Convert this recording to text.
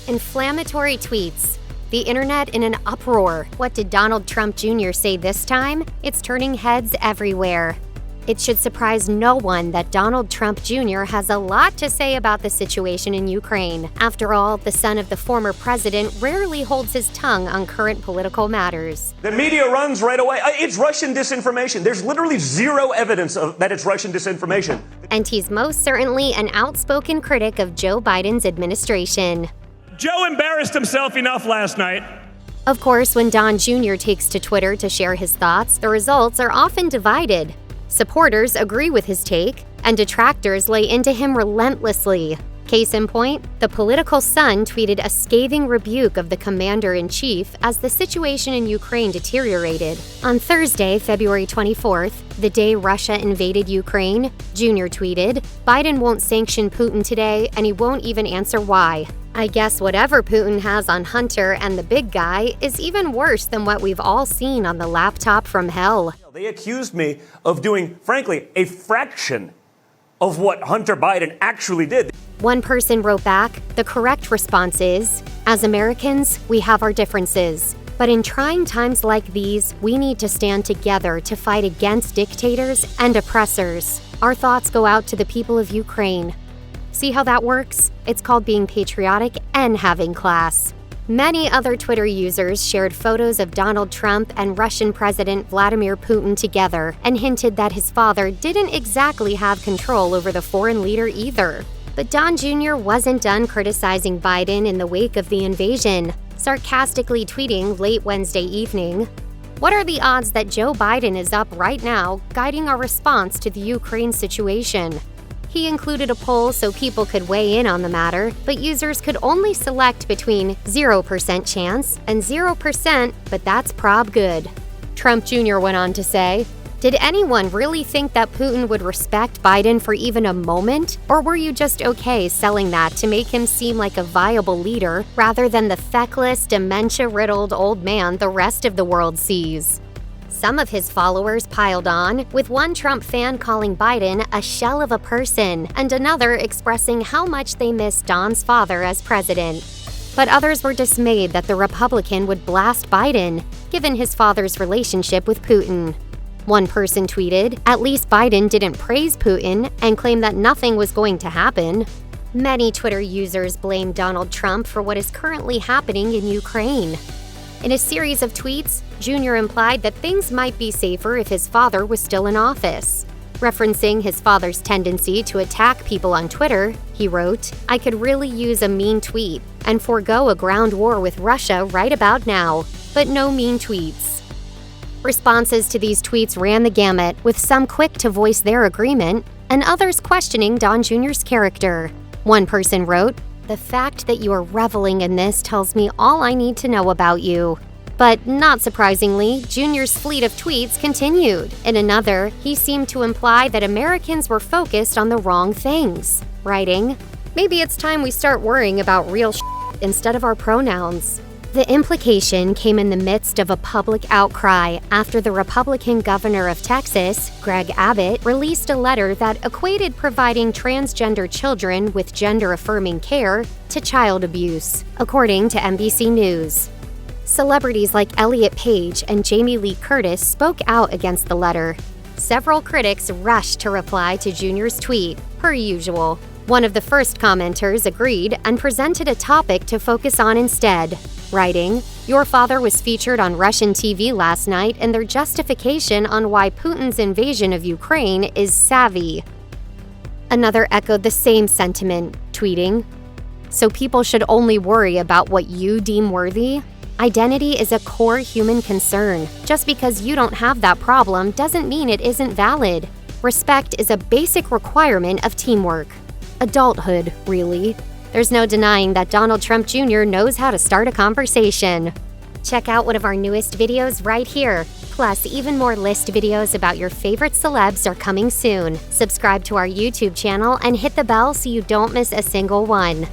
Inflammatory tweets. The internet in an uproar. What did Donald Trump Jr. say this time? It's turning heads everywhere. It should surprise no one that Donald Trump Jr. has a lot to say about the situation in Ukraine. After all, the son of the former president rarely holds his tongue on current political matters. The media runs right away. It's Russian disinformation. There's literally zero evidence that it's Russian disinformation. And he's most certainly an outspoken critic of Joe Biden's administration. Joe embarrassed himself enough last night. Of course, when Don Jr. takes to Twitter to share his thoughts, the results are often divided. Supporters agree with his take, and detractors lay into him relentlessly. Case in point, the Political Sun tweeted a scathing rebuke of the commander-in-chief as the situation in Ukraine deteriorated. On Thursday, February 24th, the day Russia invaded Ukraine, Jr. tweeted, "Biden won't sanction Putin today, and he won't even answer why. I guess whatever Putin has on Hunter and the big guy is even worse than what we've all seen on the laptop from hell." They accused me of doing, frankly, a fraction of what Hunter Biden actually did. One person wrote back, "The correct response is, as Americans, we have our differences. But in trying times like these, we need to stand together to fight against dictators and oppressors. Our thoughts go out to the people of Ukraine." See how that works? It's called being patriotic and having class. Many other Twitter users shared photos of Donald Trump and Russian President Vladimir Putin together and hinted that his father didn't exactly have control over the foreign leader either. But Don Jr. wasn't done criticizing Biden in the wake of the invasion, sarcastically tweeting late Wednesday evening, "What are the odds that Joe Biden is up right now guiding our response to the Ukraine situation?" He included a poll so people could weigh in on the matter, but users could only select between 0% chance and 0%, but that's prob good. Trump Jr. went on to say, "Did anyone really think that Putin would respect Biden for even a moment? Or were you just okay selling that to make him seem like a viable leader rather than the feckless, dementia-riddled old man the rest of the world sees?" Some of his followers piled on, with one Trump fan calling Biden a shell of a person and another expressing how much they miss Don's father as president. But others were dismayed that the Republican would blast Biden, given his father's relationship with Putin. One person tweeted, "At least Biden didn't praise Putin and claim that nothing was going to happen." Many Twitter users blame Donald Trump for what is currently happening in Ukraine. In a series of tweets, Jr. implied that things might be safer if his father was still in office. Referencing his father's tendency to attack people on Twitter, he wrote, "I could really use a mean tweet and forego a ground war with Russia right about now, but no mean tweets." Responses to these tweets ran the gamut, with some quick to voice their agreement and others questioning Don Jr.'s character. One person wrote, "The fact that you are reveling in this tells me all I need to know about you." But not surprisingly, Jr.'s fleet of tweets continued. In another, he seemed to imply that Americans were focused on the wrong things, writing, "Maybe it's time we start worrying about real shit instead of our pronouns." The implication came in the midst of a public outcry after the Republican governor of Texas, Greg Abbott, released a letter that equated providing transgender children with gender-affirming care to child abuse, according to NBC News. Celebrities like Elliot Page and Jamie Lee Curtis spoke out against the letter. Several critics rushed to reply to Jr.'s tweet, per usual. One of the first commenters agreed and presented a topic to focus on instead, writing, "Your father was featured on Russian TV last night and their justification on why Putin's invasion of Ukraine is savvy." Another echoed the same sentiment, tweeting, "So people should only worry about what you deem worthy? Identity is a core human concern. Just because you don't have that problem doesn't mean it isn't valid. Respect is a basic requirement of teamwork." Adulthood, really. There's no denying that Donald Trump Jr. knows how to start a conversation. Check out one of our newest videos right here. Plus, even more list videos about your favorite celebs are coming soon. Subscribe to our YouTube channel and hit the bell so you don't miss a single one.